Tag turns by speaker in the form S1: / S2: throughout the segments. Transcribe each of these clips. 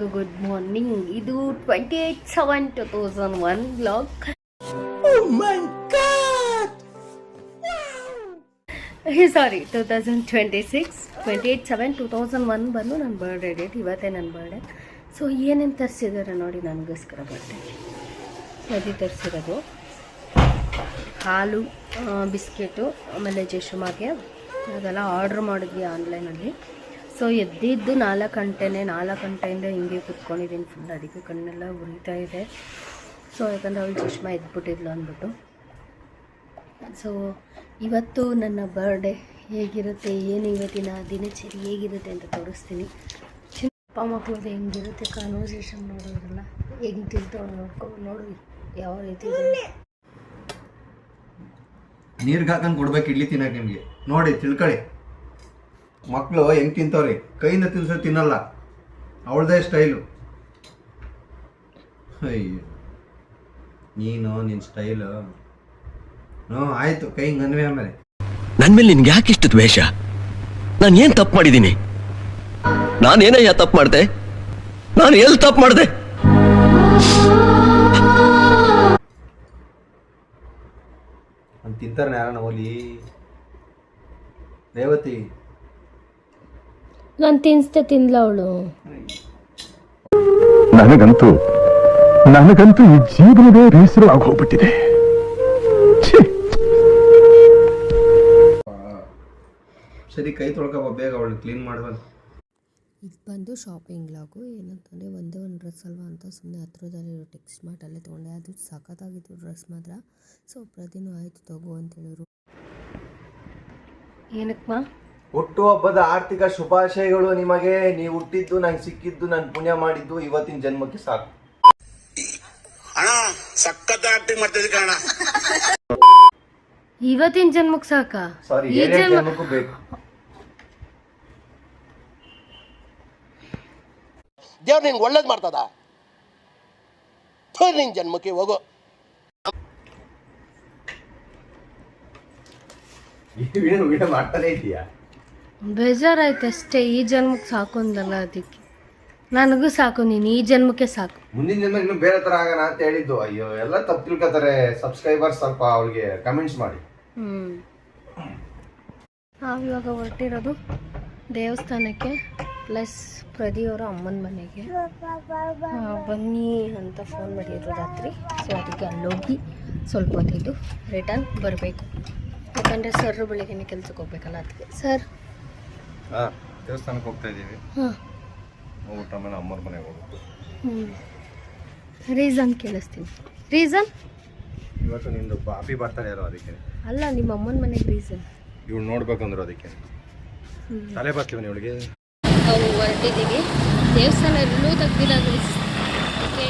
S1: ಎಲ್ಲರಿಗೂ good morning. ಇದು 28/7/2001 blog. ಸಾರಿ 2026 28/7/2001 ಬಂದು ನನ್ನ ಬರ್ಡೇ ಡೇಟ್. ಇವತ್ತೇ ನನ್ನ ಬರ್ಡೇ. ಸೊ ಏನೇನು ತರಿಸಿದ್ದಾರೆ ನೋಡಿ ನನಗೋಸ್ಕರ ಬರ್ಡೇ. ಅದು ತರಿಸಿರೋದು ಹಾಲು, ಬಿಸ್ಕೆಟು, ಆಮೇಲೆ ಜೇಶುಮಾಗೆ ಅದೆಲ್ಲ ಆರ್ಡ್ರ್ ಮಾಡಿದ್ವಿ ಆನ್ಲೈನಲ್ಲಿ. ಸೊ ಎದ್ದಿದ್ದು 4 ಗಂಟೆಯಿಂದ ಹಿಂಗೆ ಕೂತ್ಕೊಂಡಿದ್ದೀನಿ. ಫುಲ್ ಅದಕ್ಕೆ ಕಣ್ಣೆಲ್ಲ ಉರಿತಾ ಇದೆ. ಸೊ ಯಾಕಂದರೆ ಅವಳು ಚಶ್ಮಾ ಎದ್ಬಿಟ್ಟಿದ್ಲು ಅಂದ್ಬಿಟ್ಟು. ಸೊ ಇವತ್ತು ನನ್ನ ಬರ್ಡೇ ಹೇಗಿರುತ್ತೆ, ಏನು ಇವತ್ತಿನ ದಿನಚರಿ ಹೇಗಿರುತ್ತೆ ಅಂತ ತೋರಿಸ್ತೀನಿ. ಅಪ್ಪ ಮಕ್ಕಳದ್ದು ಹೆಂಗಿರುತ್ತೆ ಕಾನ್ವರ್ಸೇಷನ್ ನೋಡೋದ್ರಲ್ಲ, ಹೆಂಗೆ ತಿಂತವ್ರು ನೋಡು ಯಾವ ರೀತಿ.
S2: ನೀರ್ಗೆ ಹಾಕೊಂಡು ಕೊಡ್ಬೇಕು ಇಡ್ಲಿ ತಿನ್ನಕ್ಕೆ. ನಿಮಗೆ ನೋಡಿ ತಿಳ್ಕೊಳ್ಳಿ, ಮಕ್ಕಳು ಹೆಂಗೆ ತಿಂತವ್ರಿ. ಕೈಯಿಂದ ತಿನ್ಸೋ ತಿನ್ನಲ್ಲ, ಅವಳದೇ ಸ್ಟೈಲು. ಅಯ್ಯೋ ನೀನು ನಿನ್ನ ಸ್ಟೈಲು. ಹ್ಞೂ ಆಯಿತು, ಕೈ ಹಿಂಗೆ ಅನ್ವೆ. ಆಮೇಲೆ
S3: ನನ್ನ ಮೇಲೆ ನಿನ್ಗೆ ಯಾಕೆ ಇಷ್ಟು ದ್ವೇಷ? ನಾನು ಏನು ತಪ್ಪು ಮಾಡಿದ್ದೀನಿ? ನಾನೇನಯ್ಯ ತಪ್ಪು ಮಾಡಿದೆ? ನಾನು ಎಲ್ಲಿ ತಪ್ಪು ಮಾಡಿದೆ?
S2: ಅಂತ ತಿಂತಾರೆ ಯಾರನ್ನ ಹೋಲಿ ರೇವತಿ.
S1: ನಾನು ತಿನ್ನಿಸ್ದೆ ತಿನ್ಲ ಅವಳು.
S4: ನನಗಂತೂ ಈ ಜೀವನವೇ ಬೇಸರ ಆಗೋಗ್ಬಿಟ್ಟಿದೆ.
S2: ಸರಿ ಕೈ ತೊಳ್ಕೊಬ ಬೇಗ, ಅವಳು ಕ್ಲೀನ್ ಮಾಡುವ.
S1: ಇದು ಬಂದು ಶಾಪಿಂಗ್ ಲಾಗು. ಏನಂತಂದರೆ ಒಂದೇ ಒಂದು ಡ್ರೆಸ್ ಅಲ್ವಾ ಅಂತ ಸುಮ್ಮನೆ ಹತ್ರದಲ್ಲಿರೋ ಟೆಕ್ಸ್ಟ್ ಮಾರ್ಟಲ್ಲೇ ತೊಗೊಂಡೆ. ಅದು ಸಖತ್ತಾಗಿತ್ತು ಡ್ರೆಸ್ ಮಾತ್ರ. ಸೊ ಪ್ರತಿನೂ ಆಯಿತು ತಗೋ ಅಂತ ಹೇಳಿದ್ರು. ಏನಕ್ಕಮ್ಮ?
S2: ಹುಟ್ಟುಹಬ್ಬದ ಆರ್ಥಿಕ ಶುಭಾಶಯಗಳು ನಿಮಗೆ. ನೀವು ಹುಟ್ಟಿದ್ದು ನಂಗೆ ಸಿಕ್ಕಿದ್ದು, ನಾನು ಪುಣ್ಯ ಮಾಡಿದ್ದು ಇವತ್ತಿನ ಜನ್ಮಕ್ಕೆ ಸಾಕು.
S1: ಇವತ್ತಿನ ಜನ್ಮಕ್ಕೆ ಸಾಕಾ?
S2: ಸಾರಿ,
S1: ಈ
S2: ಜನ್ಮಕ್ಕೂ ಬೇಕು.
S5: ದೇವ್ರು ನಿನ್ಗೆ ಒಳ್ಳೇದು ಮಾಡ್ತದ. ನಿನ್ ಜನ್ಮಕ್ಕೆ ಹೋಗೋ.
S2: ಮಾಡ್ತಾನೆ ಇದೆಯಾ?
S1: ಬೇಜಾರಾಯ್ತು ಅಷ್ಟೇ. ಈ ಜನ್ಮಕ್ಕೆ ಸಾಕು ಅಂದಲ್ಲ, ಅದಕ್ಕೆ ನನಗೂ ಸಾಕು, ನೀನು ಈ ಜನ್ಮಕ್ಕೆ ಸಾಕು.
S2: ಮುಂದಿನ ಜನ್ಮ ಇನ್ನು ಬೇರೆ ತರ ಆಗೋಣ ಅಂತ ಹೇಳಿದ್ದು. ಅಯ್ಯೋ ಎಲ್ಲ ತಪ್ಪು ತಿಳ್ಕೊತಾರೆ ಸಬ್ಸ್ಕ್ರೈಬರ್ಸ್. ಸ್ವಲ್ಪ ಅವ್ರಿಗೆ ಕಮೆಂಟ್ಸ್ ಮಾಡಿ.
S1: ನಾವಿವಾಗ ಹೊರಟಿರೋದು ದೇವಸ್ಥಾನಕ್ಕೆ ಪ್ಲಸ್ ಪ್ರದಿಯವರ ಅಮ್ಮನ ಮನೆಗೆ. ಬನ್ನಿ ಅಂತ ಫೋನ್ ಮಾಡಿದ್ರು ರಾತ್ರಿ. ಸೊ ಅದಕ್ಕೆ ಅಲ್ಲೋಗಿ ಸ್ವಲ್ಪ ಹೊತ್ತಿದ್ದು ರಿಟರ್ನ್ ಬರಬೇಕು. ಯಾಕಂದರೆ ಸರ್ ಬೆಳಿಗ್ಗೆ ಕೆಲ್ಸಕ್ಕೆ ಹೋಗ್ಬೇಕಲ್ಲ, ಅದಕ್ಕೆ. ಸರ್
S2: ದೇವಸ್ಥಾನಕ್ಕೆ ಹೋಗ್ತಾ ಇದ್ದೀವಿ.
S1: ಹಾಂ,
S2: ಊಟ ಮೇಲೆ ಅಮ್ಮರ ಮನೆಗೆ ಹೋಗ್ಬೇಕು.
S1: ರೀಸನ್ ಕೇಳಿಸ್ತೀನಿ. ರೀಸನ್
S2: ಇವತ್ತು ನಿಂದು ಬಾಪಿ ಬರ್ತಾರೆ ಯಾರೋ, ಅದಕ್ಕೆ.
S1: ಅಲ್ಲ, ನಿಮ್ಮ ಅಮ್ಮನ ಮನೆಗೆ ರೀಸನ್.
S2: ಇವಳು ನೋಡ್ಬೇಕಂದ್ರು ಅದಕ್ಕೆ. ತಲೆ ಬರ್ತೀವಿ ಇವಳಿಗೆ.
S1: ನಾವು ಹೊರಟಿದ್ದೀವಿ. ದೇವಸ್ಥಾನ ಎಲ್ಲೂ ತೆಗ್ದಿಲ್ಲ ಅದಕ್ಕೆ.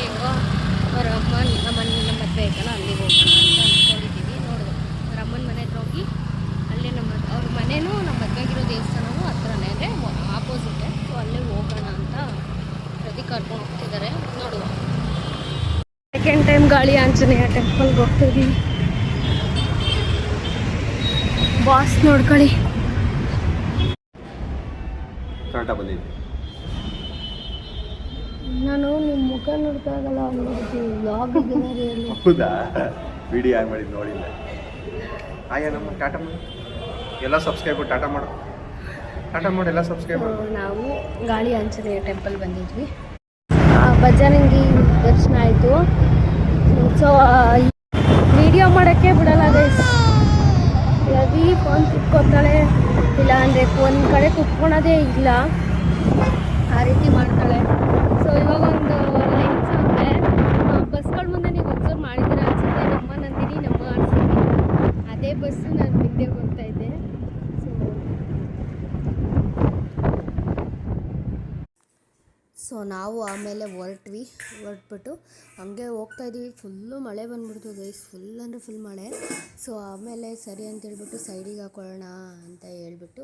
S1: ಅವ್ರ ಅಮ್ಮ ನಮ್ಮ ಮದುವೆ ಐತಲ್ಲ, ಅಲ್ಲಿಗೆ ಹೋಗೋಣ ಅಂತ ಅಂದ್ಕೊಂಡಿದ್ದೀವಿ. ನೋಡುವ ಅವ್ರ ಅಮ್ಮನ ಮನೆ ಹತ್ರ ಹೋಗಿ ಅಲ್ಲೇ ಅವ್ರ ಮನೆಯೂ ನಮ್ಮ ಮದುವೆಗಿರೋ ದೇವಸ್ಥಾನವೂ ಹತ್ರನೇ, ಅಂದರೆ ಆಪೋಸಿಟೇ. ಸೊ ಅಲ್ಲೇ ಹೋಗೋಣ ಅಂತ ಪ್ರತಿ ಕರ್ಕೊಂಡು ಹೋಗ್ತಿದ್ದಾರೆ. ನೋಡುವ. ಸೆಕೆಂಡ್ ಟೈಮ್ ಗಾಳಿ ಆಂಜನೇಯ ಟೆಂಪಲ್ಗೆ ಹೋಗ್ತಿದ್ದೀವಿ. ಬಾಸ್ ನೋಡ್ಕೊಳ್ಳಿ.
S2: ಕರೆಕ್ಟಾಗಿ ಬಂದಿದ್ವಿ.
S1: ನಾನು ನಿಮ್ಮ ಮುಖ ನೋಡ್ತಾಗಲ್ಲ ವ್ಲಾಗ್.
S2: ಹೌದಾ? ವಿಡಿಯೋ ಆನ್ ಮಾಡಿದ್ದು ನೋಡಿಲ್ಲ. ಆಯ್ಯ ನಮ್ಮ ಟಾಟಾ ಮಾಡಿ ಎಲ್ಲ ಸಬ್ಸ್ಕ್ರೈಬರ್ ಟಾಟಾ ಮಾಡು. ಟಾಟಾ ಮಾಡಿ ಎಲ್ಲ ಸಬ್ಸ್ಕ್ರೈಬರ್.
S1: ನಾವು ಗಾಳಿ ಆಂಜನೇಯ ಟೆಂಪಲ್ ಬಂದಿದ್ವಿ. ಬಜರಂಗಿ ದರ್ಶನ ಆಯಿತು. ಸೊ ವಿಡಿಯೋ ಮಾಡೋಕ್ಕೆ ಬಿಡಲ್ಲ ಗೈಸ್. ರವಿ ಫೋನ್ ಕುತ್ಕೊತಾಳೆ, ಇಲ್ಲ ಅಂದರೆ ಫೋನ್ ಕಡೆ ಕುತ್ಕೊಳೋದೇ ಇಲ್ಲ, ಆ ರೀತಿ ಮಾಡ್ತಾಳೆ. ಸೊ ಇವಾಗ ಒಂದು ಲೈನ್ಸ್ ಅಂದರೆ ಬಸ್ಗಳ ಮುಂದೆ ನೀವು ಒಬ್ಸರ್ವ್ ಮಾಡಿದ್ದೀರ ಅನ್ಸುತ್ತೆ. ನಮ್ಮ ನಂದಿನಿ, ನಮ್ಮ ಆರ್ಸಿಬಿ, ಅದೇ ಬಸ್ಸು ನಾನು ಹಿಂದೆ ಹೋಗ್ತಾ ಇದ್ದೆ. ಸೊ ನಾವು ಆಮೇಲೆ ಹೊರಟ್ಬಿಟ್ಟು ಹಂಗೆ ಹೋಗ್ತಾಯಿದ್ವಿ. ಫುಲ್ಲು ಮಳೆ ಬಂದ್ಬಿಡ್ತು ಗೈಸ್, ಫುಲ್ ಅಂದರೆ ಫುಲ್ ಮಳೆ. ಸೊ ಆಮೇಲೆ ಸರಿ ಅಂತ ಹೇಳ್ಬಿಟ್ಟು ಸೈಡಿಗೆ ಹಾಕೊಳ್ಳೋಣ ಅಂತ ಹೇಳ್ಬಿಟ್ಟು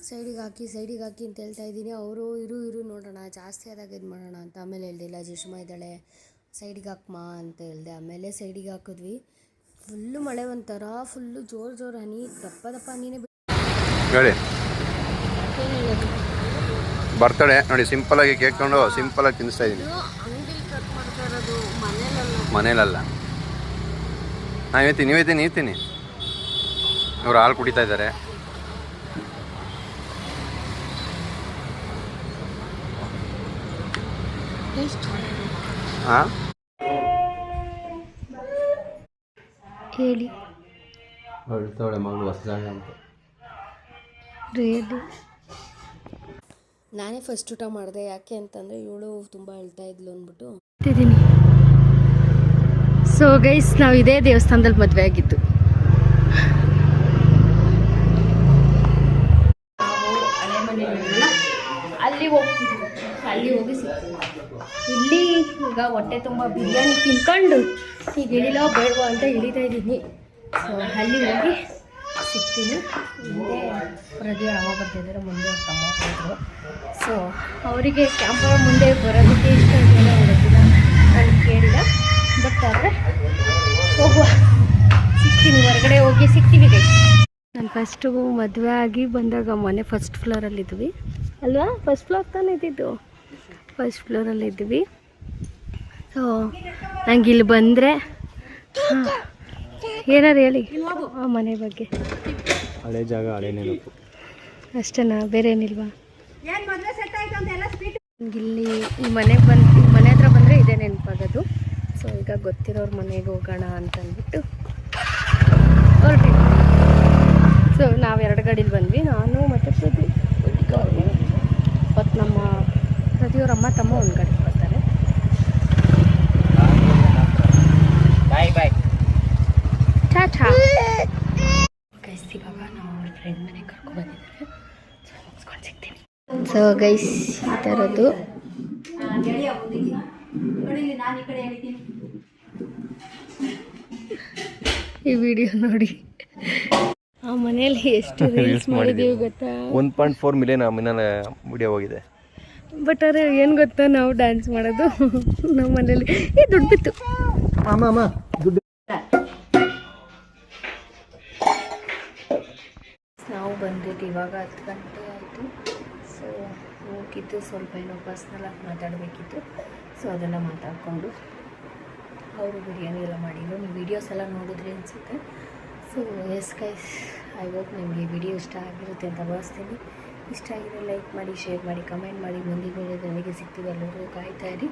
S1: ಸೈಡಿಗೆ ಹಾಕಿ ಅಂತ ಹೇಳ್ತಾ ಇದ್ದೀನಿ. ಅವರು ಇರು ನೋಡೋಣ, ಜಾಸ್ತಿ ಆದಾಗ ಇದು ಮಾಡೋಣ ಅಂತ. ಆಮೇಲೆ ಹೇಳ್ದಿಲ್ಲ, ಜೇಶುಮಾ ಇದ್ದಾಳೆ ಸೈಡಿಗೆ ಹಾಕಮ್ಮ ಅಂತ ಹೇಳಿದೆ. ಆಮೇಲೆ ಸೈಡಿಗೆ ಹಾಕಿದ್ವಿ. ಫುಲ್ಲು ಮಳೆ ಒಂಥರ ಫುಲ್ಲು ಜೋರು ಹನಿ, ದಪ್ಪ ಹನಿನೇ
S2: ಹೇಳಿ. ಬರ್ತಡೆ ನೋಡಿ, ಸಿಂಪಲಾಗಿ ಕೇಕ್ ತೊಗೊಂಡು ಸಿಂಪಲಾಗಿ ತಿನ್ನಿಸ್ತಾ ಇದ್ದೀನಿ. ಮನೇಲಲ್ಲ. ನೀವು ತಿನ್ನಿ. ಇವ್ರು ಹಾಲು ಕುಡಿತಾ ಇದ್ದಾರೆ. ಹಾಂ
S1: ಹೇಳಿ
S2: ಹೇಳ್ತಾಳೆ ಮಗಳು ಹೊಸದಾಗ ಅಂತ.
S1: ರಿಯಲಿ ನಾನೇ ಫಸ್ಟ್ ಊಟ ಮಾಡಿದೆ. ಯಾಕೆ ಅಂತಂದರೆ ಇವಳು ತುಂಬ ಅಳ್ತಾ ಇದ್ಲು ಅಂದ್ಬಿಟ್ಟು ಇದ್ದೀನಿ. ಸೊ ಗೈಸ್, ನಾವು ಇದೇ ದೇವಸ್ಥಾನದಲ್ಲಿ ಮದುವೆ ಆಗಿದ್ದು. ನಾವು ಹಳೆ ಮನೆಯಲ್ಲ, ಅಲ್ಲಿ ಹೋಗ್ತಿದ್ವಿ. ಅಲ್ಲಿ ಹೋಗಿ ಸಿಗ್ತೀವಿ. ಇಲ್ಲಿ ಈಗ ಹೊಟ್ಟೆ ತುಂಬ ಬಿರಿಯಾನಿ ತಿನ್ಕೊಂಡು ಈಗ ಇಳಿಲೋ ಬೇಡವೋ ಅಂತ ಇಳಿತಾ ಇದ್ದೀನಿ. ಸೊ ಅಲ್ಲಿ ಹೋಗಿ ಸಿಗ್ತೀನಿ. ಹಿಂದೆ ಪ್ರತಿಯೊಬ್ಬರು ಅಮ್ಮ ಬರ್ತಿದ್ದಾರೆ, ಮುಂದೆ ಅವ್ರ ತಮ್ಮ ಹೋದರು. ಸೊ ಅವರಿಗೆ ಕ್ಯಾಂಪರ ಮುಂದೆ ಬರೋದಕ್ಕೆ ಇಷ್ಟ ಇದೆಯಲ್ಲ ಗೊತ್ತಿಲ್ಲ, ನಾನು ಕೇಳಿಲ್ಲ. ಬಟ್ ಆದರೆ ಹೋಗುವ, ಸಿಗ್ತೀನಿ, ಹೊರಗಡೆ ಹೋಗಿ ಸಿಗ್ತೀವಿ ಗೈಸ್. ನಾನು ಫಸ್ಟು ಮದುವೆ ಆಗಿ ಬಂದಾಗ ಮನೆ ಫಸ್ಟ್ ಫ್ಲೋರಲ್ಲಿದ್ವಿ ಅಲ್ವಾ? ಫಸ್ಟ್ ಫ್ಲೋರ್ ತಾನೇ ಇದ್ದಿದ್ದು. ಫಸ್ಟ್ ಫ್ಲೋರಲ್ಲಿದ್ವಿ. ಸೊ ನಂಗೆ ಇಲ್ಲಿ ಬಂದರೆ ಏನಾರು ಹೇಳಿ ಆ ಮನೆ ಬಗ್ಗೆ.
S2: ಹಳೆ ಜಾಗ, ಹಳೆ ನೆನಪು
S1: ಅಷ್ಟೇನಾ? ಬೇರೆ ಏನಿಲ್ವಾ? ಇಲ್ಲಿ ಈ ಮನೆಗೆ ಬಂದು ಈ ಮನೆ ಹತ್ರ ಬಂದರೆ ಇದೇ ನೆನಪಾಗೋದು. ಸೊ ಈಗ ಗೊತ್ತಿರೋರ ಮನೆಗೆ ಹೋಗೋಣ ಅಂತಂದ್ಬಿಟ್ಟು ಹೊರಟಿ. ಸೊ ನಾವು 2 ಗಾಡೀಲಿ ಬಂದ್ವಿ, ನಾನು ಮತ್ತು ಮತ್ತು ನಮ್ಮ ಪ್ರತಿಯೊಬ್ಬರ ಅಮ್ಮ ತಮ್ಮ ಒಂದು ಗಾಡಿ ಬರ್ತಾರೆ. ಬಾಯ್ ಟಾಟಾ ಗೈಸ್. ಇವಾಗ ನಾವು ಅವ್ರ ಫ್ರೆಂಡ್ ಮನೆಗೆ ಕರ್ಕೊಂಡ್ಬಂದಿದ್ದಾರೆ. ಸೊ ಮುಗಿಸ್ಕೊಂಡು ಸಿಗ್ತೀನಿ. ಸೊ ಗೈಸ್, ಈ ಥರದ್ದು ಈ ವಿಡಿಯೋ ನೋಡಿ. ಆ ಮನೇಲಿ ಎಷ್ಟು ರೀಲ್ಸ್ ಮಾಡಿದ್ದೀವಿ ಗೊತ್ತಾ?
S2: 1.4 ಮಿಲಿಯನ್ ವಿಡಿಯೋ ಹೋಗಿದೆ.
S1: ಬಟ್ ಅರೆ ಏನು ಗೊತ್ತಾ, ನಾವು ಡ್ಯಾನ್ಸ್ ಮಾಡೋದು ನಮ್ಮ ಮನೇಲಿ ದುಡ್ಡು ಬಿತ್ತು. ನಾವು ಬಂದಿದ್ದು ಇವಾಗ 10 ಗಂಟೆ ಆಯಿತು. ಸೊ ಹೋಗಿದ್ದು ಸ್ವಲ್ಪ ಏನೋ ಪರ್ಸ್ನಲಾಗಿ ಮಾತಾಡಬೇಕಿತ್ತು. ಸೊ ಅದೆಲ್ಲ ಮಾತಾಡಿಕೊಂಡು ಅವರು ಬಿರಿಯಾನಿ ಎಲ್ಲ ಮಾಡಿದ್ರು. ನೀವು ವೀಡಿಯೋಸ್ ಎಲ್ಲ ನೋಡಿದ್ರಿ ಅನಿಸುತ್ತೆ. So yes guys, I hope ನಿಮಗೆ ವಿಡಿಯೋ ಇಷ್ಟ ಆಗಿರುತ್ತೆ ಅಂತ ಭಾವಿಸ್ತೀನಿ. ಇಷ್ಟ ಆಗಿದ್ರೆ ಲೈಕ್ ಮಾಡಿ, ಶೇರ್ ಮಾಡಿ, ಕಮೆಂಟ್ ಮಾಡಿ. ಮುಂದಿನ ವಿಡಿಯೋದೊಂದಿಗೆ ಸಿಗ್ತೀವಿ. ಎಲ್ಲರಿಗೂ ಕಾಯ್ತಾ ಇರಿ.